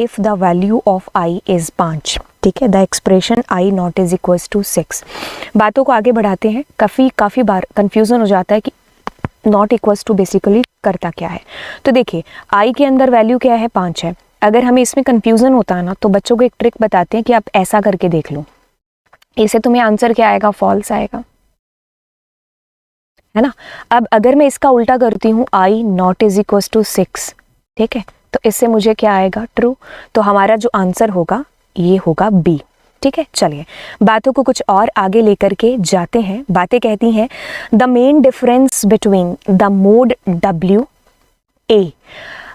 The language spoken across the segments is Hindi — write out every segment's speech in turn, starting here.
If the value of i is 5, ठीक है, the expression i not is equals to 6। बातों को आगे बढ़ाते हैं, काफ़ी बार कंफ्यूजन हो जाता है कि नॉट इक्वल्स टू बेसिकली करता क्या है। तो देखिए आई के अंदर वैल्यू क्या है, 5 है। अगर हमें इसमें कंफ्यूजन होता है ना, तो बच्चों को एक ट्रिक बताते हैं कि आप ऐसा करके देख लो, इसे तुम्हें आंसर क्या आएगा, फॉल्स आएगा, है ना। अब अगर मैं इसका उल्टा करती हूँ, आई नॉट इज इक्वल्स टू 6, ठीक है, तो इससे मुझे क्या आएगा, ट्रू। तो हमारा जो आंसर होगा ये होगा बी, ठीक है। चलिए बातों को कुछ और आगे लेकर के जाते हैं। बातें कहती हैं the main difference between the mode W A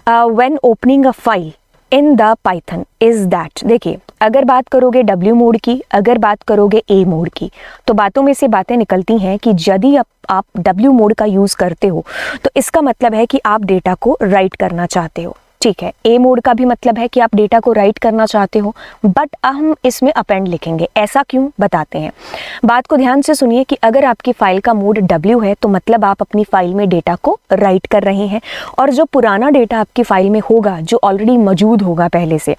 when opening a file in the Python is that. देखिए अगर बात करोगे W मोड की, अगर बात करोगे A मोड की, तो बातों में से बातें निकलती हैं कि यदि आप W मोड का यूज़ करते हो तो इसका मतलब है कि आप डेटा को राइट करना चाहते हो, ठीक है। ए मोड का भी मतलब है कि आप डेटा को राइट करना चाहते हो, बट हम इसमें अपेंड लिखेंगे। ऐसा क्यों, बताते हैं। बात को ध्यान से सुनिए कि अगर आपकी फाइल का मोड W है तो मतलब आप अपनी फाइल में डेटा को राइट कर रहे हैं, और जो पुराना डेटा आपकी फाइल में होगा, जो ऑलरेडी मौजूद होगा पहले से,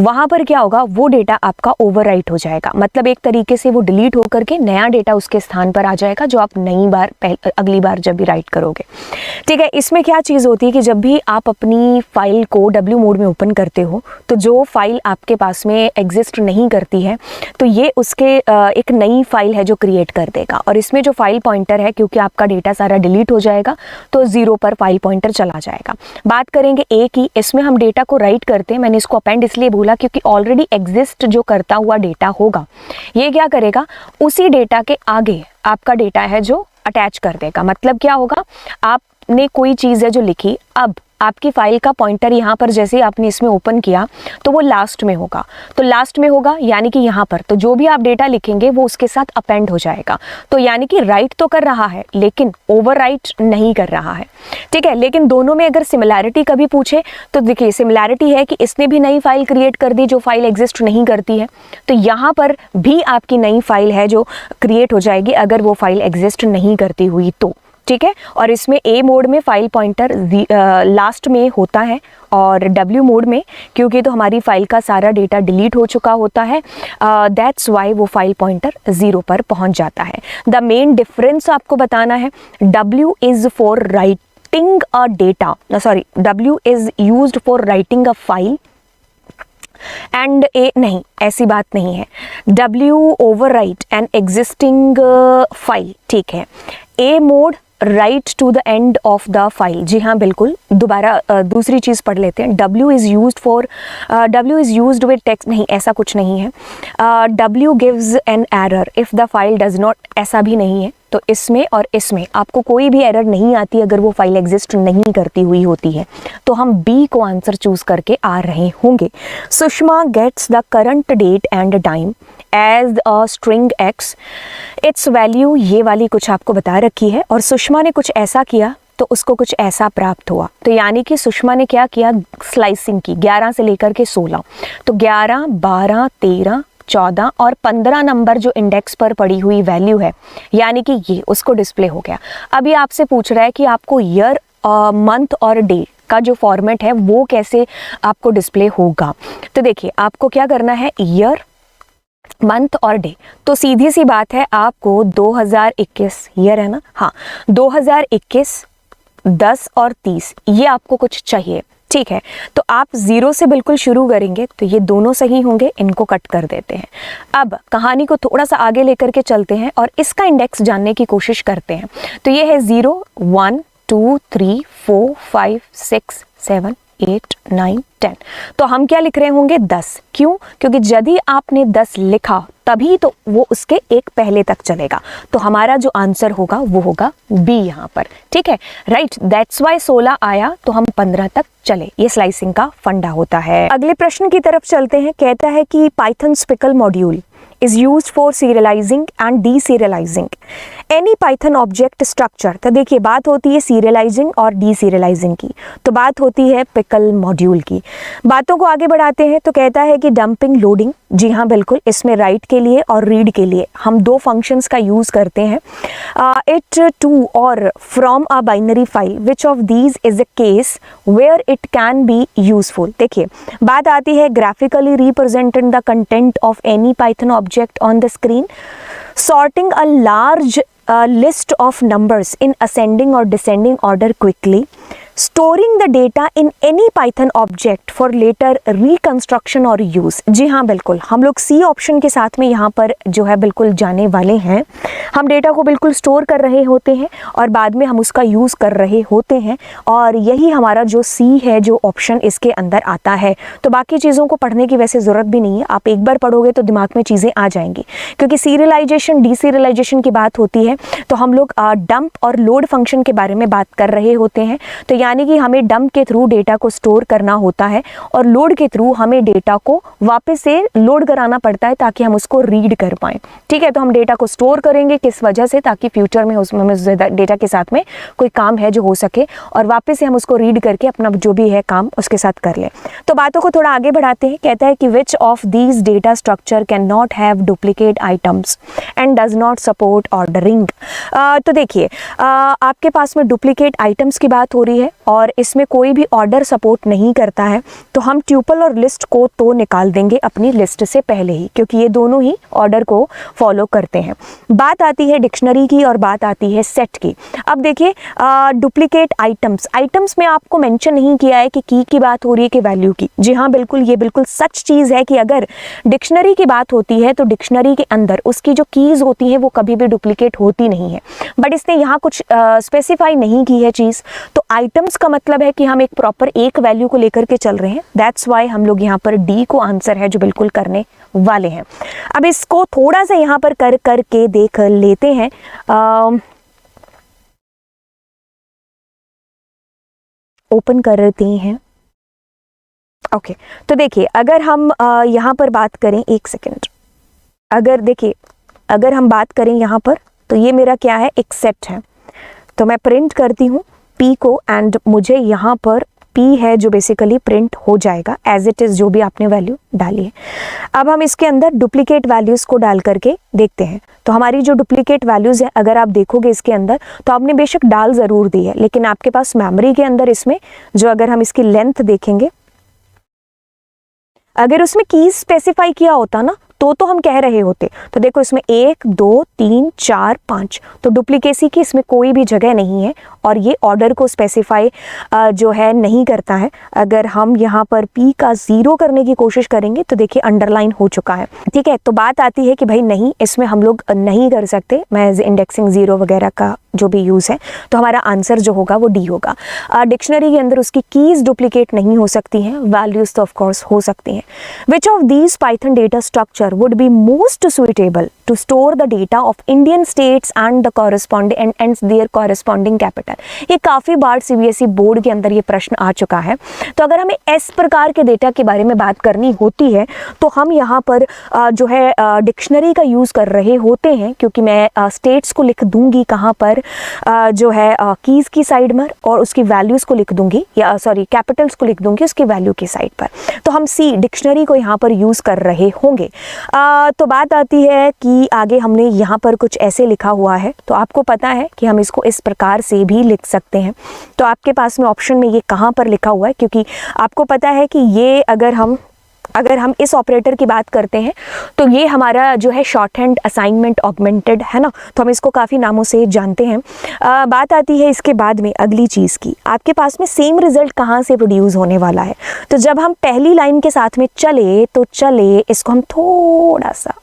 वहाँ पर क्या होगा, वो डेटा आपका ओवर राइट हो जाएगा। मतलब एक तरीके से वो डिलीट होकर के नया डेटा उसके स्थान पर आ जाएगा, जो आप अगली बार जब भी राइट करोगे, ठीक है। इसमें क्या चीज़ होती है कि जब भी आप अपनी फाइल को W मोड में ओपन करते हो, तो जो फाइल आपके पास में एग्जिस्ट नहीं करती है, तो ये उसके एक नई फाइल है जो क्रिएट कर देगा। और इसमें जो फाइल पॉइंटर है, क्योंकि आपका डेटा सारा डिलीट हो जाएगा, तो 0 पर फाइल पॉइंटर चला जाएगा। बात करेंगे A की, इसमें हम डेटा को राइट करते हैं। मैंने इसको अपेंड इसलिए बोला क्योंकि ऑलरेडी एग्जिस्ट जो करता हुआ डेटा होगा, ये क्या करेगा, उसी डेटा के आगे आपका डेटा है जो अटैच कर देगा। मतलब क्या होगा, आपने कोई चीज़ है जो लिखी, अब आपकी फाइल का पॉइंटर यहाँ पर जैसे आपने इसमें ओपन किया तो वो लास्ट में होगा, तो लास्ट में होगा यानी कि यहाँ पर, तो जो भी आप डेटा लिखेंगे वो उसके साथ अपेंड हो जाएगा। तो यानी कि राइट तो कर रहा है लेकिन ओवर राइट नहीं कर रहा है, ठीक है। लेकिन दोनों में अगर सिमिलैरिटी कभी पूछे तो देखिए सिमिलैरिटी है कि इसने भी नई फाइल क्रिएट कर दी जो फाइल एग्जिस्ट नहीं करती है, तो यहाँ पर भी आपकी नई फाइल है जो क्रिएट हो जाएगी अगर वो फाइल एग्जिस्ट नहीं करती हुई तो, ठीक है। और इसमें A मोड में फाइल पॉइंटर लास्ट में होता है, और W मोड में क्योंकि तो हमारी फाइल का सारा डेटा डिलीट हो चुका होता है, दैट्स वाई वो फाइल पॉइंटर 0 पर पहुंच जाता है। द मेन डिफरेंस आपको बताना है, W is for writing a data, sorry, W is used for writing a file and A नहीं, ऐसी बात नहीं है। W overwrite an existing file, ठीक है। A mode write to the end of the file, जी हाँ बिल्कुल। दोबारा दूसरी चीज़ पढ़ लेते हैं। W is used with text, नहीं ऐसा कुछ नहीं है। W gives an error if the file does not, ऐसा भी नहीं है। तो इसमें और इसमें आपको कोई भी एरर नहीं आती अगर वो फाइल एग्जिस्ट नहीं करती हुई होती है, तो हम बी को आंसर चूज करके आ रहे होंगे। सुषमा gets the current date and time as a string x, its value, ये वाली कुछ आपको बता रखी है, और सुषमा ने कुछ ऐसा किया तो उसको कुछ ऐसा प्राप्त हुआ। तो यानी कि सुषमा ने क्या किया, स्लाइसिंग की 11 से लेकर के 16, तो 11, 12, 13, 14 और 15 नंबर जो इंडेक्स पर पड़ी हुई वैल्यू है, यानी कि ये उसको डिस्प्ले हो गया। अभी आपसे पूछ रहा है कि आपको ईयर, मंथ और डे का जो फॉर्मेट है वो कैसे आपको डिस्प्ले होगा। तो देखिए आपको क्या करना है, ईयर, मंथ और डे। तो सीधी सी बात है, आपको 2021 ईयर है ना, हाँ 2021, 10 और 30 ये आपको कुछ चाहिए, ठीक है। तो आप 0 से बिल्कुल शुरू करेंगे तो ये दोनों सही होंगे, इनको कट कर देते हैं। अब कहानी को थोड़ा सा आगे लेकर के चलते हैं और इसका इंडेक्स जानने की कोशिश करते हैं। तो ये है 0, 1, 2, 3, 4, 5, 6, 7, 8, 9, 10। तो हम क्या लिख रहे होंगे, 10। क्यों, क्योंकि यदि आपने 10 लिखा तभी तो वो उसके एक पहले तक चलेगा। तो हमारा जो आंसर होगा वो होगा बी यहाँ पर, ठीक है, राइट। दैट्स वाई 16 आया तो हम 15 तक चले, ये स्लाइसिंग का फंडा होता है। अगले प्रश्न की तरफ चलते हैं। कहता है कि Python pickle module is used for serializing and deserializing any Python object structure। तो देखिए बात होती है serializing और deserializing की, तो बात होती है पिकल मॉड्यूल की। बातों को आगे बढ़ाते हैं तो कहता है कि डंपिंग लोडिंग, जी हाँ बिल्कुल, इसमें राइट के लिए और रीड के लिए हम दो फंक्शंस का यूज़ करते हैं। इट टू और from a binary file, which of these is a case where it can be useful. देखिए बात आती है graphically represented the content of any Python object on the screen, sorting a large list of numbers in ascending or descending order quickly, storing the data in any Python object for later reconstruction or use। जी हाँ बिल्कुल, हम लोग सी ऑप्शन के साथ में यहाँ पर जो है बिल्कुल जाने वाले हैं। हम डेटा को बिल्कुल स्टोर कर रहे होते हैं और बाद में हम उसका यूज़ कर रहे होते हैं, और यही हमारा जो सी है जो ऑप्शन इसके अंदर आता है। तो बाकी चीज़ों को पढ़ने की वैसे ज़रूरत भी नहीं है, आप एक बार पढ़ोगे तो दिमाग में चीज़ें आ जाएंगी, क्योंकि सीरियलाइजेशन डीसीरियलाइजेशन की बात होती है तो हम लोग डंप और लोड फंक्शन के बारे में बात कर रहे होते हैं। तो यानी कि हमें डंप के थ्रू डेटा को स्टोर करना होता है और लोड के थ्रू हमें डेटा को वापस से लोड कराना पड़ता है ताकि हम उसको रीड कर पाएं। ठीक है, तो हम डेटा को स्टोर करेंगे किस वजह से, ताकि फ्यूचर में उसमें डेटा के साथ में कोई काम है जो हो सके और वापस से हम उसको रीड करके अपना जो भी है काम उसके साथ कर लें। तो बातों को थोड़ा आगे बढ़ाते हैं। कहता है कि which of these data structure can not have duplicate items and does not support ordering. तो देखिए आपके पास में डुप्लीकेट आइटम्स की बात हो रही है और इसमें कोई भी ऑर्डर सपोर्ट नहीं करता है, तो हम ट्यूपल और लिस्ट को तो निकाल देंगे अपनी लिस्ट से पहले ही, क्योंकि ये दोनों ही ऑर्डर को फॉलो करते हैं। बात आती है डिक्शनरी की और बात आती है सेट की। अब देखिए डुप्लीकेट आइटम्स में आपको मेंशन नहीं किया है कि की बात हो रही है कि वैल्यू की। जी हाँ बिल्कुल, ये बिल्कुल सच चीज़ है कि अगर डिक्शनरी की बात होती है तो डिक्शनरी के अंदर उसकी जो कीज़ होती हैं वो कभी भी डुप्लीकेट होती नहीं है, बट इसने यहाँ कुछ स्पेसिफाई नहीं की है चीज़। तो आइटम्स का मतलब है कि हम एक प्रॉपर एक वैल्यू को लेकर के चल रहे हैं, दैट्स वाई हम लोग यहाँ पर डी को आंसर है जो बिल्कुल करने वाले हैं। अब इसको थोड़ा सा यहाँ पर कर करके देख लेते हैं। ओपन करते हैं। ओके, तो देखिए अगर हम यहाँ पर बात करें, एक सेकेंड, अगर देखिए अगर हम बात करें यहाँ पर तो ये मेरा क्या है, एक सेट है। तो मैं प्रिंट करती हूँ पी को एंड मुझे यहाँ पर पी है जो बेसिकली प्रिंट हो जाएगा एज इट इज़ जो भी आपने वैल्यू डाली है। अब हम इसके अंदर डुप्लीकेट वैल्यूज़ को डाल करके देखते हैं। तो हमारी जो डुप्लीकेट वैल्यूज़ है अगर आप देखोगे इसके अंदर तो आपने बेशक डाल ज़रूर दी है, लेकिन आपके पास मेमोरी के अंदर इसमें जो अगर हम इसकी लेंथ देखेंगे, अगर उसमें कीज स्पेसिफाई किया होता ना तो हम कह रहे होते। तो देखो इसमें 1 2 3 4 5, तो डुप्लीकेसी की इसमें कोई भी जगह नहीं है और ये ऑर्डर को स्पेसिफाई जो है नहीं करता है। अगर हम यहाँ पर P का 0 करने की कोशिश करेंगे तो देखिए अंडरलाइन हो चुका है। ठीक है, तो बात आती है कि भाई नहीं, इसमें हम लोग नहीं कर सकते मैं इंडेक्सिंग 0 वगैरह का जो भी यूज़ है, तो हमारा आंसर जो होगा वो डी होगा। डिक्शनरी के अंदर उसकी कीज़ डुप्लीकेट नहीं हो सकती हैं, वैल्यूज़ तो ऑफ कोर्स हो सकती हैं। Which of these Python data structure would be most suitable to store the data of Indian states and the corresponding and their corresponding capital. ये काफ़ी बार सीबीएसई बोर्ड के अंदर ये प्रश्न आ चुका है। तो अगर हमें इस प्रकार के डेटा के बारे में बात करनी होती है तो हम यहाँ पर जो है डिक्शनरी का यूज़ कर रहे होते हैं, क्योंकि मैं स्टेट्स को लिख दूंगी कहाँ पर जो है कीज़ की साइड में और उसकी वैल्यूज़ को लिख दूंगी, या सॉरी कैपिटल्स को लिख दूंगी उसकी वैल्यू की साइड पर। तो हम सी डिक्शनरी को यहाँ पर यूज़ कर रहे होंगे। तो बात आती है कि आगे हमने यहाँ पर कुछ ऐसे लिखा हुआ है, तो आपको पता है कि हम इसको इस प्रकार से भी लिख सकते हैं। तो आपके पास में ऑप्शन में ये कहाँ पर लिखा हुआ है, क्योंकि आपको पता है कि ये अगर हम इस ऑपरेटर की बात करते हैं तो ये हमारा जो है शॉर्ट हैंड असाइनमेंट ऑगमेंटेड है ना, तो हम इसको काफ़ी नामों से जानते हैं। बात आती है इसके बाद में अगली चीज़ की, आपके पास में सेम रिजल्ट कहाँ से प्रोड्यूस होने वाला है। तो जब हम पहली लाइन के साथ में चले इसको हम थोड़ा सा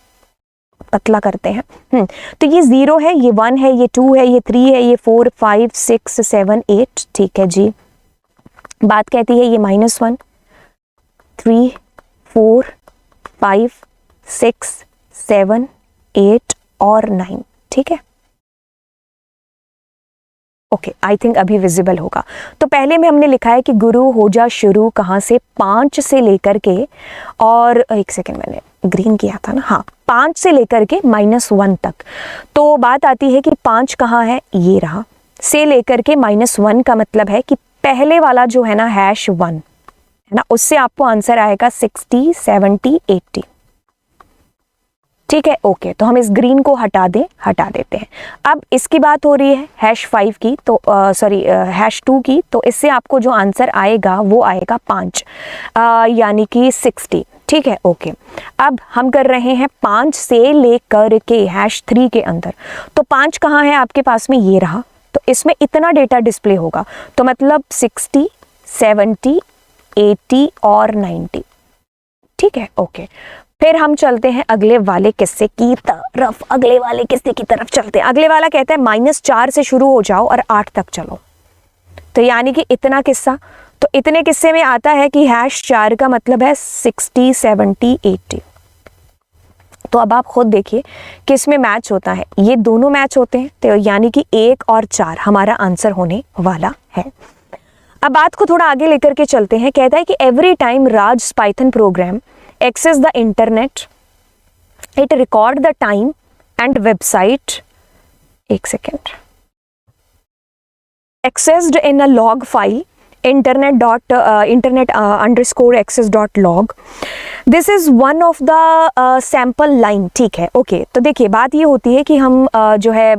पतला करते हैं। तो ये 0 है, ये 1 है, ये 2 है, ये 3 है, ये 4 5 6 7 8। ठीक है जी, बात कहती है ये -1 3 4 5 6 7 8 और 9। ठीक है, ओके, आई थिंक अभी विजिबल होगा। तो पहले में हमने लिखा है कि गुरु हो जा शुरू कहाँ से, 5 से लेकर के, और एक सेकेंड मैंने ग्रीन किया था ना, हाँ 5 से लेकर के -1 तक। तो बात आती है कि 5 कहाँ है, ये रहा, से लेकर के -1 का मतलब है कि पहले वाला जो है ना #1 है है ना, उससे आपको आंसर आएगा 60, 70, 80। ठीक है, ओके। तो हम इस ग्रीन को हटा देते हैं। अब इसकी बात हो रही है #5 की, तो सॉरी #2 की, तो इससे आपको जो आंसर आएगा वो आएगा 5, यानी कि 60। ठीक है, ओके। अब हम कर रहे हैं 5 से लेकर के #3 के अंदर। तो 5 कहाँ है आपके पास में, ये रहा। तो इसमें इतना डेटा डिस्प्ले होगा, तो मतलब 60, 70, 80 और 90। ठीक है, ओके। फिर हम चलते हैं अगले वाले किस्से की तरफ। अगले वाले किस्से की तरफ चलते हैं। अगले वाला कहता है -4 से शुरू हो जाओ और 8 तक चलो। तो यानी कि इतना किस्सा, तो इतने किस्से में आता है कि #4 का मतलब है 60, 70, 80। तो अब आप खुद देखिए कि इसमें मैच होता है, ये दोनों मैच होते हैं, तो यानी कि 1 और 4 हमारा आंसर होने वाला है। अब बात को थोड़ा आगे लेकर के चलते हैं। कहता है कि every time Raj Python programme access the internet, it record the time and website, एक second, accessed in a log file internet_access.log, this is one of the sample line. ठीक है, ओके। तो देखिए बात ये होती है कि हम जो है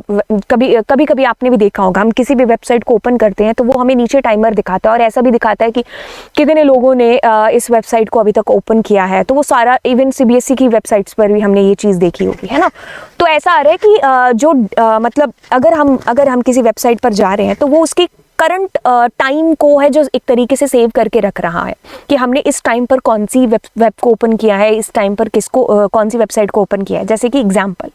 कभी कभी आपने भी देखा होगा, हम किसी भी वेबसाइट को ओपन करते हैं तो वो हमें नीचे टाइमर दिखाता है, और ऐसा भी दिखाता है कि कितने लोगों ने इस वेबसाइट को अभी तक ओपन किया है। तो वो सारा, इवन CBSE की वेबसाइट्स पर भी हमने ये चीज़ देखी होगी, है ना। तो ऐसा आ रहा है कि मतलब अगर हम किसी वेबसाइट पर जा रहे हैं तो वो उसकी करंट टाइम को है जो एक तरीके से सेव करके रख रहा है कि हमने इस टाइम पर कौन सी वेब को ओपन किया है, इस टाइम पर किसको कौन सी वेबसाइट को ओपन किया है। जैसे कि एग्जांपल,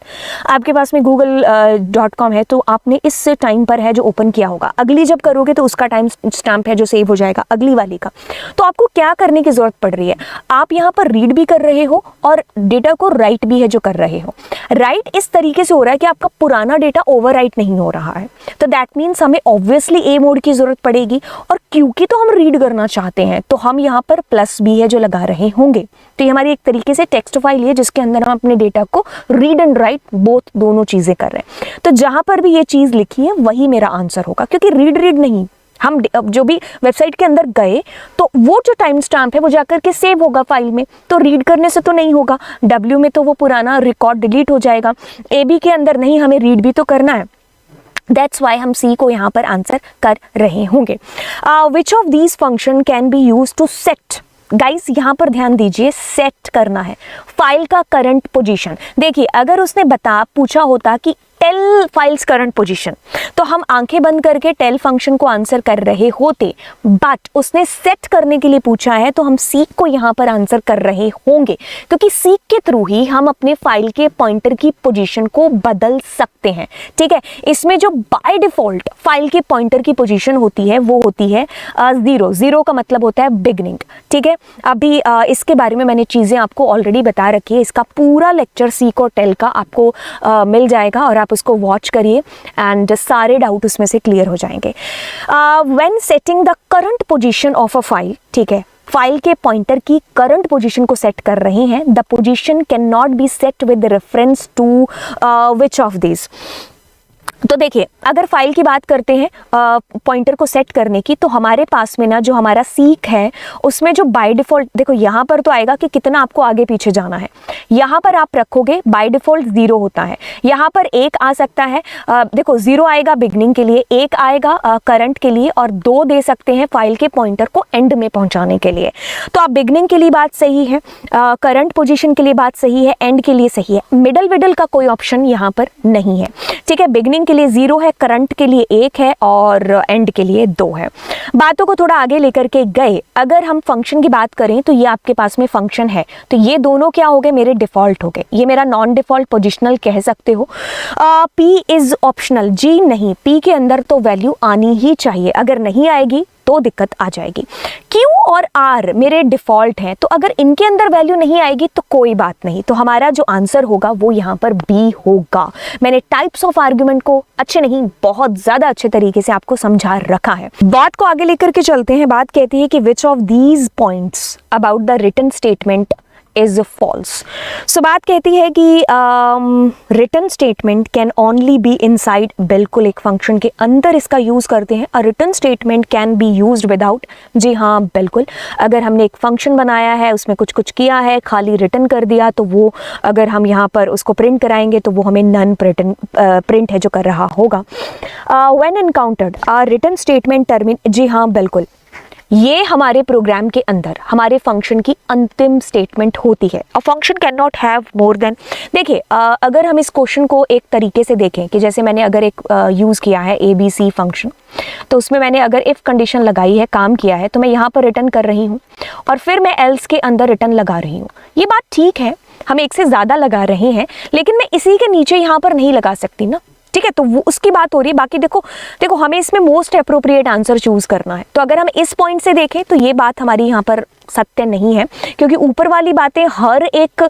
आपके पास में google.com है, तो आपने इस टाइम पर है जो ओपन किया होगा, अगली जब करोगे तो उसका टाइम स्टैम्प है जो सेव हो जाएगा अगली वाली का। तो आपको क्या करने की जरूरत पड़ रही है, आप यहाँ पर रीड भी कर रहे हो और डेटा को राइट भी है जो कर रहे हो। राइट इस तरीके से हो रहा है कि आपका पुराना डेटा ओवरराइट नहीं हो रहा है, तो दैट मीन्स हमें ऑब्वियसली ए मोड की जरूरत पड़ेगी, और क्योंकि तो हम रीड करना चाहते हैं तो हम यहाँ पर +B है जो लगा रहे होंगे। तो ये हमारी एक तरीके से टेक्स्ट फाइल है जिसके अंदर हम अपने डेटा को रीड एंड राइट बोथ दोनों चीजें कर रहे हैं। तो जहां पर भी ये चीज लिखी है वही मेरा आंसर होगा, क्योंकि रीड नहीं, हम जो भी वेबसाइट के अंदर गए तो वो जो टाइम स्टैम्प है वो जाकर के सेव होगा फाइल में, तो रीड करने से तो नहीं होगा। W में तो वो पुराना रिकॉर्ड डिलीट हो जाएगा, AB के अंदर नहीं, हमें रीड भी तो करना है। दैट्स वाई हम C को यहाँ पर आंसर कर रहे होंगे। Which of these function can be use to set, guys यहाँ पर ध्यान दीजिए, सेट करना है फाइल का करंट पोजीशन। देखिए अगर उसने पूछा होता कि टेल फाइल्स करंट पोजीशन, तो हम आंखें बंद करके टेल फंक्शन को आंसर कर रहे होते, बट उसने सेट करने के लिए पूछा है तो हम सीक को यहाँ पर आंसर कर रहे होंगे, क्योंकि सीक के थ्रू ही हम अपने फाइल के पॉइंटर की पोजीशन को बदल सकते हैं। ठीक है, इसमें जो बाय डिफॉल्ट फाइल के पॉइंटर की पोजीशन होती है वो होती है 0। 0 का मतलब होता है बिगनिंग। ठीक है, अभी इसके बारे में मैंने चीज़ें आपको ऑलरेडी बता रखी है, इसका पूरा लेक्चर सीक और टेल का आपको मिल जाएगा, और आप उसको वॉच करिए एंड सारे डाउट उसमें से क्लियर हो जाएंगे। When setting the current position of a file, ठीक है, फाइल के पॉइंटर की करंट पोजीशन को सेट कर रहे हैं, the position can not be set with reference to which of this. तो देखिए अगर फाइल की बात करते हैं पॉइंटर को सेट करने की, तो हमारे पास में ना जो हमारा सीक है उसमें जो बाय डिफॉल्ट, देखो यहाँ पर तो आएगा कि कितना आपको आगे पीछे जाना है, यहाँ पर आप रखोगे बाय डिफॉल्ट 0 होता है, यहाँ पर 1 आ सकता है, देखो 0 आएगा बिगनिंग के लिए, 1 आएगा करंट के लिए, और 2 दे सकते हैं फाइल के पॉइंटर को एंड में पहुंचाने के लिए। तो आप बिगनिंग के लिए बात सही है, करंट पोजिशन के लिए बात सही है, एंड के लिए सही है, मिडल का कोई ऑप्शन यहाँ पर नहीं है। ठीक है, बिगनिंग के लिए 0 है, करंट के लिए 1 है, और एंड के लिए 2 है। बातों को थोड़ा आगे लेकर के गए, अगर हम फंक्शन की बात करें तो ये आपके पास में फंक्शन है, तो ये दोनों क्या हो गए, मेरे डिफॉल्ट हो गए, ये मेरा नॉन डिफॉल्ट पोजिशनल कह सकते हो। P इज ऑप्शनल, जी नहीं, P के अंदर तो वैल्यू आनी ही चाहिए, अगर नहीं आएगी तो दिक्कत आ जाएगी। Q और R मेरे डिफॉल्ट हैं, तो अगर इनके अंदर वैल्यू नहीं आएगी तो कोई बात नहीं, तो हमारा जो आंसर होगा वो यहाँ पर B होगा। मैंने टाइप्स ऑफ आर्ग्यूमेंट को अच्छे नहीं, बहुत ज्यादा अच्छे तरीके से आपको समझा रखा है। बात को आगे लेकर के चलते हैं। बात कहती है कि which of these points about the return statement is false. So बात कहती है कि return statement can only be inside, बिल्कुल एक फंक्शन के अंदर इसका यूज करते हैं। A return statement can be used without, जी हाँ बिल्कुल, अगर हमने एक फंक्शन बनाया है, उसमें कुछ कुछ किया है, खाली रिटन कर दिया, तो वो अगर हम यहाँ पर उसको प्रिंट कराएंगे तो वो हमें नन प्रिंट है जो कर रहा होगा। When encountered a return statement टर्मिन, जी हाँ बिल्कुल, ये हमारे प्रोग्राम के अंदर हमारे फंक्शन की अंतिम स्टेटमेंट होती है। A function can not have more than, देखिए अगर हम इस क्वेश्चन को एक तरीके से देखें कि जैसे मैंने अगर एक यूज़ किया है ABC फंक्शन, तो उसमें मैंने अगर इफ़ कंडीशन लगाई है, काम किया है, तो मैं यहाँ पर रिटर्न कर रही हूँ और फिर मैं एल्स के अंदर रिटर्न लगा रही हूँ। ये बात ठीक है, हम एक से ज़्यादा लगा रहे हैं, लेकिन मैं इसी के नीचे यहाँ पर नहीं लगा सकती ना, ठीक है, तो वो उसकी बात हो रही है। बाकी देखो हमें इसमें मोस्ट अप्रोप्रिएट आंसर चूज करना है। तो अगर हम इस पॉइंट से देखें तो ये बात हमारी यहाँ पर सत्य नहीं है, क्योंकि ऊपर वाली बातें हर एक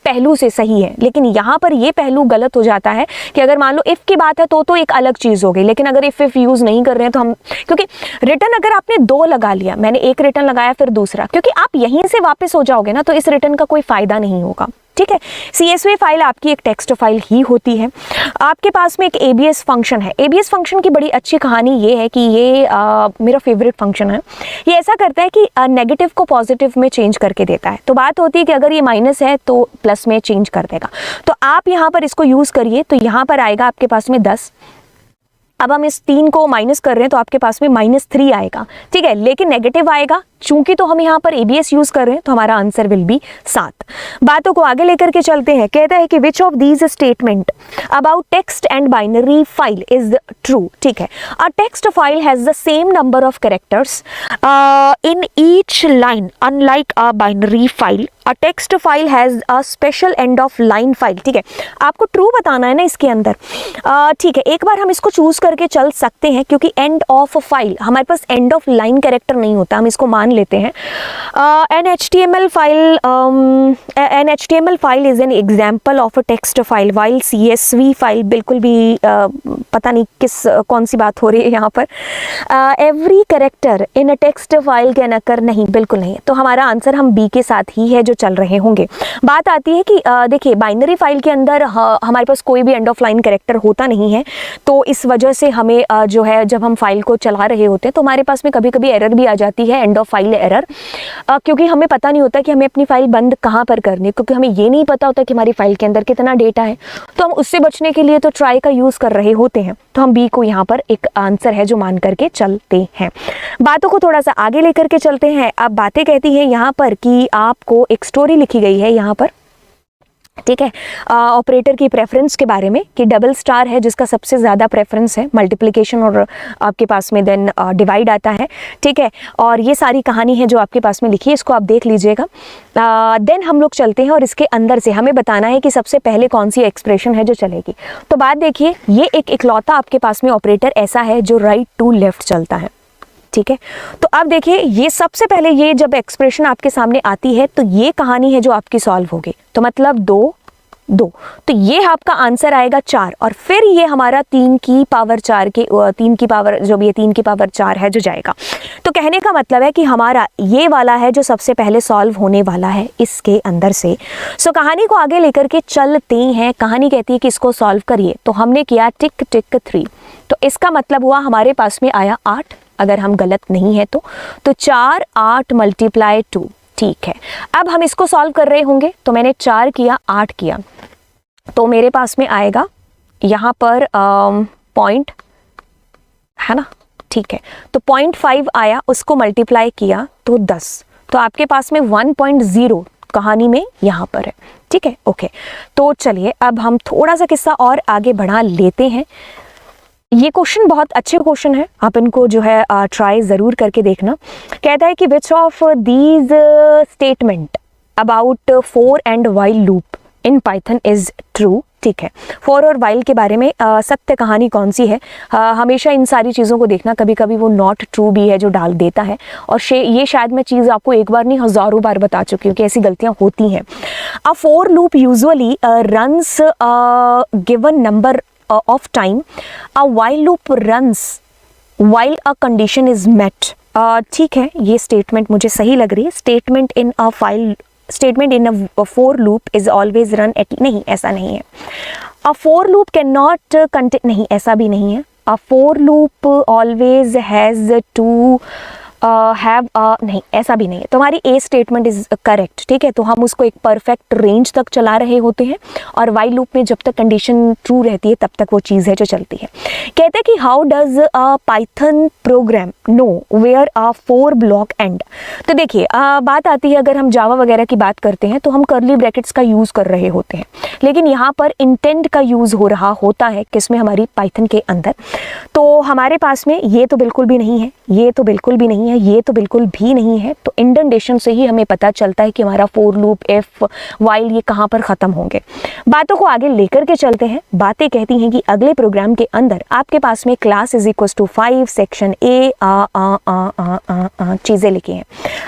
पहलू से सही है, लेकिन यहाँ पर ये पहलू गलत हो जाता है कि अगर मान लो इफ़ की बात है तो एक अलग चीज़ हो गई, लेकिन अगर इफ़ यूज़ नहीं कर रहे हैं तो हम, क्योंकि रिटर्न अगर आपने 2 लगा लिया, मैंने एक रिटर्न लगाया फिर दूसरा, क्योंकि आप यहीं से वापस हो जाओगे ना, तो इस रिटर्न का कोई फ़ायदा नहीं होगा, ठीक है। CSV फाइल आपकी एक टेक्स्ट फाइल ही होती है। आपके पास में एक ABS फंक्शन है। ABS फंक्शन की बड़ी अच्छी कहानी ये है कि ये मेरा फेवरेट फंक्शन है। ये ऐसा करता है कि नेगेटिव को पॉजिटिव में चेंज करके देता है। तो बात होती है कि अगर ये माइनस है तो प्लस में चेंज कर देगा। तो आप यहाँ पर इसको यूज़ करिए, तो यहाँ पर आएगा आपके पास में 10। अब हम इस 3 को माइनस कर रहे हैं तो आपके पास में -3 आएगा, ठीक है, लेकिन नेगेटिव आएगा। चूंकि तो हम यहाँ पर ABS यूज कर रहे हैं तो हमारा आंसर विल बी 7। बातों को आगे लेकर के चलते हैं। कहता है कि which of these statement about text and binary file is true, ठीक है। अ text file has the same number of characters in each line unlike a binary file. A text file has a special and of line file, ठीक है, आपको ट्रू बताना है ना इसके अंदर, ठीक है। एक बार हम इसको चूज करके चल सकते हैं, क्योंकि एंड ऑफ फाइल, हमारे पास एंड ऑफ लाइन कैरेक्टर नहीं होता, हम इसको मान लेते हैं। An HTML file is an example of a text file, while CSV file बिल्कुल भी पता नहीं कौन सी बात हो रही है यहाँ पर। Every character in a text file can occur, नहीं बिल्कुल नहीं। तो हमारा आंसर हम B के साथ ही है जो चल रहे होंगे। बात आती है कि देखिए बाइनरी फाइल के अंदर हमारे पास कोई भी एंड ऑफ लाइन कैरेक्टर होता नहीं है, तो इस वजह से हमें जो है जब हम फाइल को चला रहे होते हैं तो हमारे पास में कभी कभी एरर भी आ जाती है, एंड ऑफ फाइल एरर, क्योंकि हमें पता नहीं होता कि हमें अपनी फाइल बंद कहाँ पर करनी है, क्योंकि हमें ये नहीं पता होता कि हमारी फाइल के अंदर कितना डेटा है। तो हम उससे बचने के लिए तो ट्राई का यूज़ कर रहे होते हैं, तो हम B को यहाँ पर एक आंसर है जो मान करके चलते हैं। बातों को थोड़ा सा आगे लेकर के चलते हैं। अब बातें कहती हैं यहाँ पर कि आपको एक स्टोरी लिखी गई है यहाँ पर, ठीक है, ऑपरेटर की प्रेफरेंस के बारे में, कि डबल स्टार है जिसका सबसे ज़्यादा प्रेफरेंस है, मल्टीप्लिकेशन और आपके पास में देन डिवाइड आता है, ठीक है। और ये सारी कहानी है जो आपके पास में लिखी है, इसको आप देख लीजिएगा। देन हम लोग चलते हैं और इसके अंदर से हमें बताना है कि सबसे पहले कौन सी एक्सप्रेशन है जो चलेगी। तो बात देखिए, ये एक इकलौता आपके पास में ऑपरेटर ऐसा है जो राइट टू लेफ्ट चलता है, ठीक है। तो अब देखिए, ये सबसे पहले ये जब एक्सप्रेशन आपके सामने आती है तो ये कहानी है जो आपकी सॉल्व होगी। तो मतलब 2 2, तो ये आपका आंसर आएगा 4, और फिर ये हमारा 3 की पावर 4 के 3 की पावर जो भी 3 की पावर 4 है जो जाएगा। तो कहने का मतलब है कि हमारा ये वाला है जो सबसे पहले सॉल्व होने वाला है इसके अंदर से। सो कहानी को आगे लेकर के चलते हैं। कहानी कहती है कि इसको सॉल्व करिए, तो हमने किया टिक टिक 3, तो इसका मतलब हुआ हमारे पास में आया 8, अगर हम गलत नहीं है तो 4 8 × 2, ठीक है। अब हम इसको सॉल्व कर रहे होंगे, तो मैंने 4 किया 8 किया, तो मेरे पास में आएगा यहाँ पर पॉइंट, है ना, ठीक है। तो 0.5 आया, उसको मल्टीप्लाई किया तो 10, तो आपके पास में 1.0 कहानी में यहाँ पर है, ठीक है, ओके। तो चलिए अब हम थोड़ा सा किस्सा और आगे बढ़ा लेते हैं। ये क्वेश्चन बहुत अच्छे क्वेश्चन है, आप इनको जो है ट्राई ज़रूर करके देखना। कहता है कि which of these statement about for and while loop in Python is true, ठीक है। फॉर और वाइल के बारे में सत्य कहानी कौन सी है। हमेशा इन सारी चीज़ों को देखना, कभी कभी वो नॉट ट्रू भी है जो डाल देता है, और ये शायद मैं चीज़ आपको एक बार नहीं हज़ारों बार बता चुकी हूँ कि ऐसी गलतियाँ होती हैं। A for loop usually runs given number of time. A while loop runs while a condition is met. ठीक है, ये स्टेटमेंट मुझे सही लग रही है। Statement in a file statement in a for loop is always run at, नहीं ऐसा नहीं है। A for loop cannot contain, नहीं ऐसा भी नहीं है। A for loop always has to have a, नहीं ऐसा भी नहीं है। तो हमारी ए स्टेटमेंट इज करेक्ट, ठीक है। तो हम उसको एक परफेक्ट रेंज तक चला रहे होते हैं और वाइल लूप में जब तक कंडीशन ट्रू रहती है तब तक वो चीज़ है जो चलती है। कहते हैं कि how does a Python program know where a for block end. तो देखिए बात आती है, अगर हम जावा वगैरह की बात करते हैं तो हम कर्ली ब्रैकेट्स का यूज़ कर रहे होते हैं, लेकिन यहाँ पर इंटेंट का यूज़ हो रहा होता है किसमें, हमारी पाइथन के अंदर। तो हमारे पास में ये तो बिल्कुल भी नहीं है, ये तो बिल्कुल भी नहीं है, ये तो बिल्कुल भी नहीं है। तो इंडेंटेशन से ही हमें पता चलता है कि हमारा फोर लूप, इफ, वाइल ये कहाँ पर ख़त्म होंगे। बातों को आगे लेकर के चलते हैं। बातें कहती हैं कि अगले प्रोग्राम के अंदर आपके पास में class is equal to 5 section A चीज़ें लिखी हैं।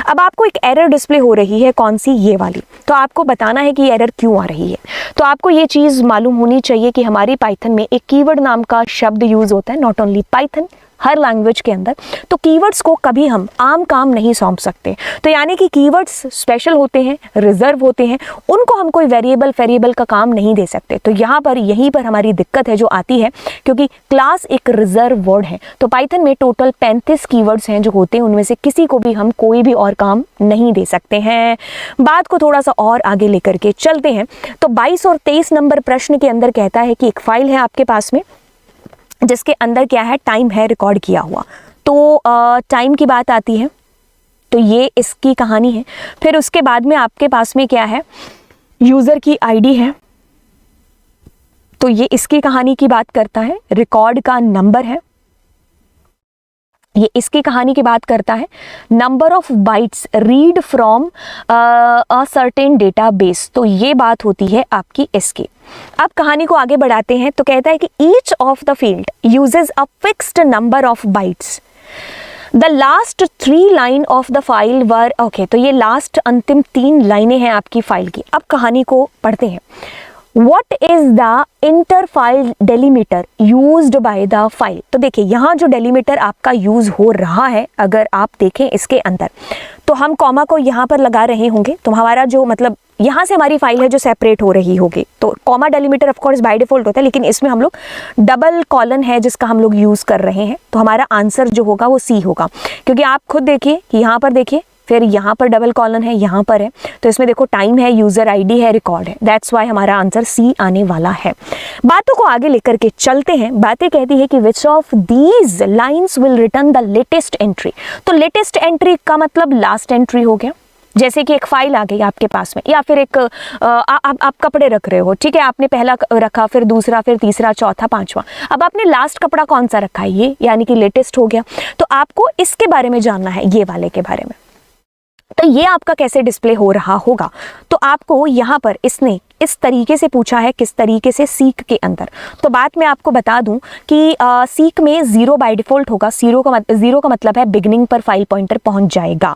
अब आपको एक एरर डिस्प्ले हो रही है, कौन सी, ये वाली। तो आपको बताना है कि एरर क्यों आ रही है। तो आपको ये चीज़ मालूम होनी चाहिए कि हमारी पाइथन में एक कीवर्ड नाम का शब्द यूज़ होता है, not only Python, her language के अंदर। तो कीवर्ड्स को कभी हम आम काम नहीं सौंप सकते। तो यानी कि कीवर्ड्स स्पेशल होते हैं, रिजर्व होते हैं, उनको हम कोई वेरिएबल का काम नहीं दे सकते। तो यहाँ पर यहीं पर हमारी दिक्कत है जो आती है, क्योंकि क्लास एक रिजर्व वर्ड है। तो पाइथन में टोटल 35 कीवर्ड्स हैं जो होते हैं, उनमें से किसी को भी हम कोई भी और काम नहीं दे सकते हैं। बात को थोड़ा सा और आगे लेकर के चलते हैं। तो 22 और 23 नंबर प्रश्न के अंदर कहता है कि एक फाइल है आपके पास में जिसके अंदर क्या है, टाइम है रिकॉर्ड किया हुआ। तो टाइम की बात आती है, तो ये इसकी कहानी है। फिर उसके बाद में आपके पास में क्या है, यूज़र की आईडी है, तो ये इसकी कहानी की बात करता है। रिकॉर्ड का नंबर है, ये इसकी कहानी की बात करता है। Number of bytes read from a certain database, तो ये बात होती है आपकी इसकी। अब कहानी को आगे बढ़ाते हैं। तो कहता है कि each of the field uses a fixed number of bytes. The last 3 line of the file were, okay, तो ये लास्ट अंतिम 3 लाइनें हैं आपकी फाइल की। अब कहानी को पढ़ते हैं। What is the interfile delimiter used by the file. तो देखिए यहाँ जो डेलीमीटर आपका यूज हो रहा है, अगर आप देखें इसके अंदर, तो हम कॉमा को यहाँ पर लगा रहे होंगे। तो हमारा जो मतलब यहाँ से हमारी फाइल है जो सेपरेट हो रही होगी, तो comma delimiter of course by default होता है, लेकिन इसमें हम लोग डबल कॉलन है जिसका हम लोग यूज़ कर रहे हैं। तो हमारा आंसर जो होगा वो सी होगा, क्योंकि आप खुद देखिए कि यहाँ पर देखिए, फिर यहाँ पर डबल कॉलन है, यहाँ पर है, तो इसमें देखो टाइम है, यूज़र आईडी है, रिकॉर्ड है। दैट्स वाई हमारा आंसर सी आने वाला है। बातों को आगे लेकर के चलते हैं। बातें कहती है कि which of these lines will return the latest entry. तो लेटेस्ट एंट्री का मतलब लास्ट एंट्री हो गया। जैसे कि एक फाइल आ गई आपके पास में, या फिर एक आप कपड़े रख रहे हो, ठीक है, आपने पहला रखा, फिर दूसरा, फिर तीसरा, चौथा, पांचवा, अब आपने लास्ट कपड़ा कौन सा रखा है, ये यानी कि लेटेस्ट हो गया। तो आपको इसके बारे में जानना है, ये वाले के बारे में। तो ये आपका कैसे डिस्प्ले हो रहा होगा। तो आपको यहाँ पर इसने इस तरीके से पूछा है, किस तरीके से, सीक के अंदर। तो बात मैं आपको बता दूं कि सीक में 0 बाय डिफॉल्ट होगा। 0 का मतलब है बिगिनिंग पर फाइल पॉइंटर पहुंच जाएगा।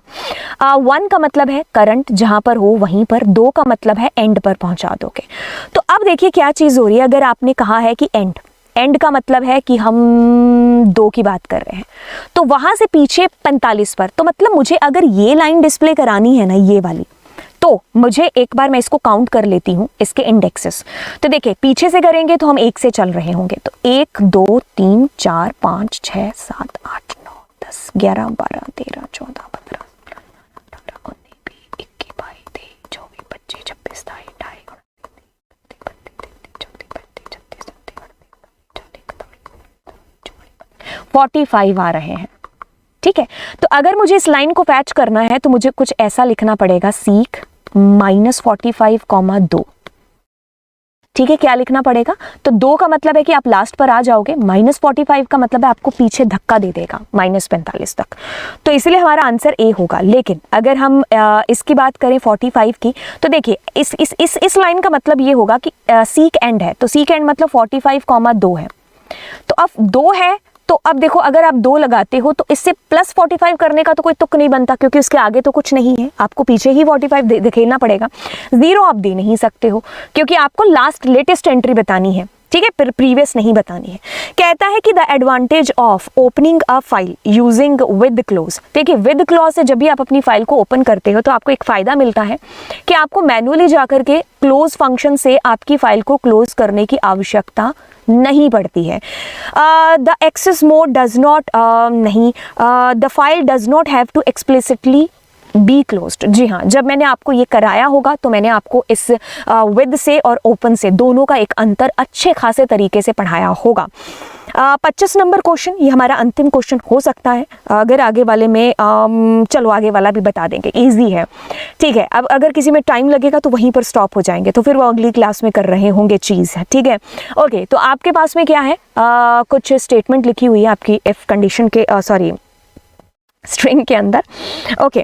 1 का मतलब है करंट, जहां पर हो वहीं पर। 2 का मतलब है एंड पर पहुंचा दोगे। तो अब देखिए क्या चीज़ हो रही है। अगर आपने कहा है कि एंड का मतलब है कि हम 2 की बात कर रहे हैं, तो वहां से पीछे 45 पर, तो मतलब मुझे अगर ये लाइन डिस्प्ले करानी है ना, ये वाली, तो मुझे एक बार मैं इसको काउंट कर लेती हूँ, इसके इंडेक्सेस। तो देखिए पीछे से करेंगे तो हम 1 से चल रहे होंगे, तो 1 2 3 4 5 6 7 8 9 10 11 12 13 14 15 18 19 20 21 22 23 24 25 26 27 45 आ रहे हैं, ठीक है। तो अगर मुझे इस लाइन को फैच करना है तो मुझे कुछ ऐसा लिखना पड़ेगा, सीक -45, 2, ठीक है। क्या लिखना पड़ेगा, तो 2 का मतलब है कि आप लास्ट पर आ जाओगे, -45 का मतलब है आपको पीछे धक्का दे देगा -45 तक। तो इसलिए हमारा आंसर ए होगा। लेकिन अगर हम इसकी बात करें 45 की, तो देखिए इस लाइन का मतलब ये होगा कि सीक एंड है, तो सीक एंड मतलब 45, 2 है। तो अब 2 है, तो अब देखो अगर आप 2 लगाते हो तो इससे +45 करने का तो कोई तुक नहीं बनता, क्योंकि उसके आगे तो कुछ नहीं है, आपको पीछे ही 45 दिखेना पड़ेगा। 0 आप दे नहीं सकते हो, क्योंकि आपको लास्ट लेटेस्ट एंट्री बतानी है। ठीक है, प्रीवियस नहीं बतानी है। कहता है कि the advantage of opening a file using with close. देखिए विद क्लोज से जब भी आप अपनी फाइल को ओपन करते हो तो आपको एक फायदा मिलता है कि आपको मैनुअली जाकर के क्लोज फंक्शन से आपकी फाइल को क्लोज करने की आवश्यकता नहीं पड़ती है। The access mode does not नहीं, the file does not have to explicitly be closed. जी हाँ, जब मैंने आपको ये कराया होगा तो मैंने आपको इस विद से और ओपन से दोनों का एक अंतर अच्छे खासे तरीके से पढ़ाया होगा। 25 नंबर क्वेश्चन, ये हमारा अंतिम क्वेश्चन हो सकता है। अगर आगे वाले में चलो आगे वाला भी बता देंगे, इजी है, ठीक है। अब अगर किसी में टाइम लगेगा तो वहीं पर स्टॉप हो जाएंगे, तो फिर वो अगली क्लास में कर रहे होंगे चीज़, ठीक है। ओके, तो आपके पास में क्या है, कुछ स्टेटमेंट लिखी हुई है आपकी इफ कंडीशन के स्ट्रिंग के अंदर। ओके,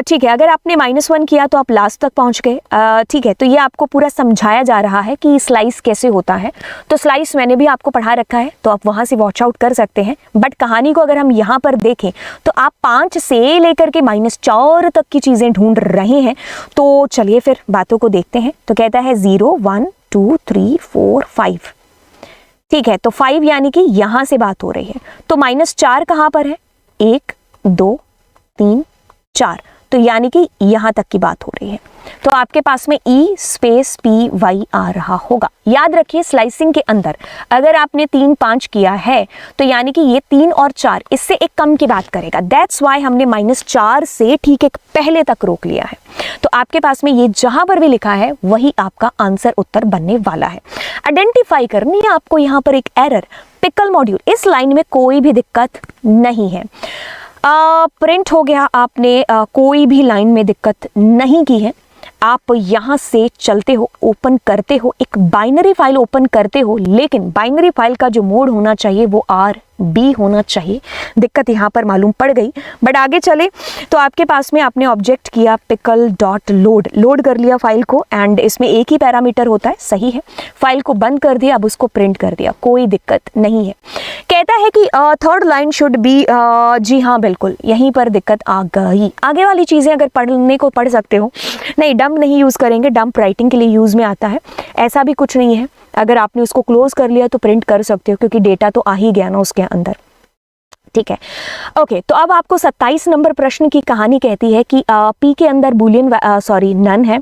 ठीक है, अगर आपने -1 किया तो आप लास्ट तक पहुंच गए, ठीक है। तो ये आपको पूरा समझाया जा रहा है कि स्लाइस कैसे होता है। तो स्लाइस मैंने भी आपको पढ़ा रखा है, तो आप वहां से वॉच आउट कर सकते हैं। बट कहानी को अगर हम यहाँ पर देखें तो आप 5 से लेकर के -4 तक की चीज़ें ढूंढ रहे हैं। तो चलिए फिर बातों को देखते हैं। तो कहता है 0 1 2 3 4 5, ठीक है। तो 5 यानी कि यहाँ से बात हो रही है। तो -4 कहाँ पर है, 1 2 3 4, तो यानी कि यहां तक की बात हो रही है। तो आपके पास में ई स्पेस पी वाई आ रहा होगा। याद रखिए स्लाइसिंग के अंदर अगर आपने 3 5 किया है तो यानी कि ये 3 और 4 इससे एक कम की बात करेगा। दैट्स वाई हमने -4 से ठीक एक पहले तक रोक लिया है। तो आपके पास में ये जहां पर भी लिखा है वही आपका आंसर उत्तर बनने वाला है। आइडेंटिफाई करनी है आपको यहाँ पर एक एरर, पिकल मॉड्यूल, इस लाइन में कोई भी दिक्कत नहीं है। प्रिंट हो गया, आपने कोई भी लाइन में दिक्कत नहीं की है। आप यहाँ से चलते हो, ओपन करते हो, एक बाइनरी फाइल ओपन करते हो, लेकिन बाइनरी फाइल का जो मोड होना चाहिए वो RB होना चाहिए। दिक्कत यहाँ पर मालूम पड़ गई। बट आगे चले तो आपके पास में आपने ऑब्जेक्ट किया पिकल डॉट लोड, लोड कर लिया फाइल को, एंड इसमें एक ही पैरामीटर होता है, सही है। फाइल को बंद कर दिया, अब उसको प्रिंट कर दिया, कोई दिक्कत नहीं है। कहता है कि थर्ड लाइन शुड बी, जी हाँ बिल्कुल, यहीं पर दिक्कत आ गई। आगे वाली चीज़ें अगर पढ़ने को पढ़ सकते हो, नहीं डंप नहीं यूज़ करेंगे, डंप राइटिंग के लिए यूज़ में आता है, ऐसा भी कुछ नहीं है। अगर आपने उसको क्लोज कर लिया तो प्रिंट कर सकते हो, क्योंकि डेटा तो आ ही गया ना उसके अंदर, ठीक है। ओके, तो अब आपको 27 नंबर प्रश्न की कहानी कहती है कि P के अंदर बुलियन नन है,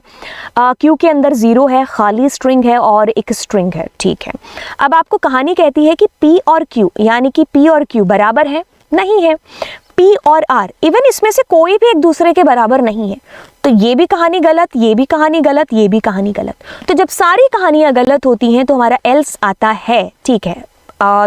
Q के अंदर 0 है, खाली स्ट्रिंग है और एक स्ट्रिंग है, ठीक है। अब आपको कहानी कहती है कि P और Q यानी कि P और Q बराबर है, नहीं है। P और R इवन इसमें से कोई भी एक दूसरे के बराबर नहीं है। तो ये भी कहानी गलत, ये भी कहानी गलत, ये भी कहानी गलत। तो जब सारी कहानियां गलत होती हैं तो हमारा एल्स आता है, ठीक है।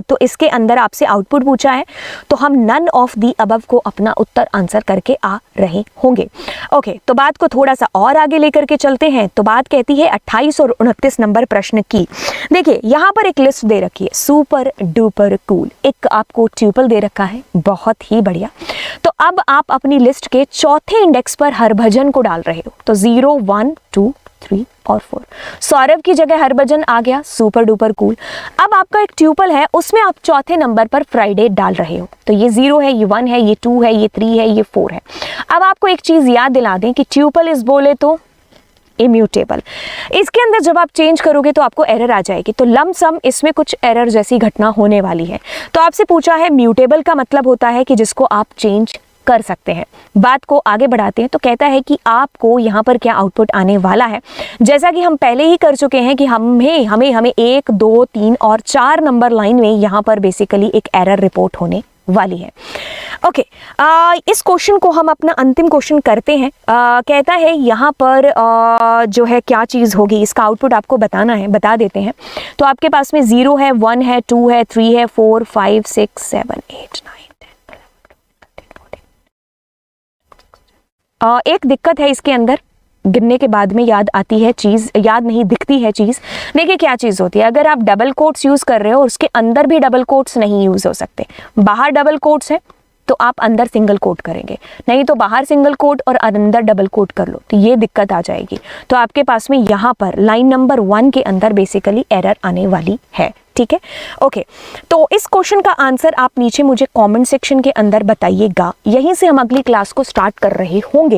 तो इसके अंदर आपसे आउटपुट पूछा है, तो हम नन ऑफ दी अबव को अपना उत्तर आंसर करके आ रहे होंगे। ओके, तो बात को थोड़ा सा और आगे लेकर के चलते हैं। तो बात कहती है 28 और 29 नंबर प्रश्न की। देखिए यहाँ पर एक लिस्ट दे रखी है, सुपर डुपर कूल, एक आपको ट्यूपल दे रखा है, बहुत ही बढ़िया। तो अब आप अपनी लिस्ट के चौथे इंडेक्स पर हरभजन को डाल रहे हो। तो 0 1 2 3 और 4, सौरभ की जगह हरभजन आ गया, सुपर डुपर कूल। अब आपका एक ट्यूपल है, उसमें आप चौथे नंबर पर फ्राइडे डाल रहे हो। तो ये 0 है, ये 1 है, ये 2 है, ये 3 है, ये 4 है। अब आपको एक चीज याद दिला दें कि ट्यूपल इस बोले तो इम्यूटेबल, इसके अंदर जब आप चेंज करोगे तो आपको एरर आ जाएगी। तो लम सम इसमें कुछ एरर जैसी घटना होने वाली है। तो आपसे पूछा है म्यूटेबल का मतलब होता है कि जिसको आप चेंज कर सकते हैं। बात को आगे बढ़ाते हैं। तो कहता है कि आपको यहाँ पर क्या आउटपुट आने वाला है, जैसा कि हम पहले ही कर चुके हैं कि हमें 1 2 3 और 4 नंबर लाइन में यहाँ पर बेसिकली एक एरर रिपोर्ट होने वाली है। ओके, इस क्वेश्चन को हम अपना अंतिम क्वेश्चन करते हैं। कहता है यहाँ पर जो है क्या चीज़ होगी, इसका आउटपुट आपको बताना है, बता देते हैं। तो आपके पास में 0 है, 1 है, 2 है, 3 है, 4 5 6 7 8 9 10 11 एक दिक्कत है इसके अंदर, गिनने के बाद में याद आती है चीज़, याद नहीं दिखती है चीज़। देखिए क्या चीज़ होती है, अगर आप डबल कोट्स यूज़ कर रहे हो और उसके अंदर भी डबल कोट्स नहीं यूज़ हो सकते। बाहर डबल कोट्स है तो आप अंदर सिंगल कोट करेंगे, नहीं तो बाहर सिंगल कोट और अंदर डबल कोट कर लो, तो ये दिक्कत आ जाएगी। तो आपके पास में यहाँ पर लाइन नंबर 1 के अंदर बेसिकली एरर आने वाली है, ठीक है। ओके, तो इस क्वेश्चन का आंसर आप नीचे मुझे कमेंट सेक्शन के अंदर बताइएगा। यहीं से हम अगली क्लास को स्टार्ट कर रहे होंगे।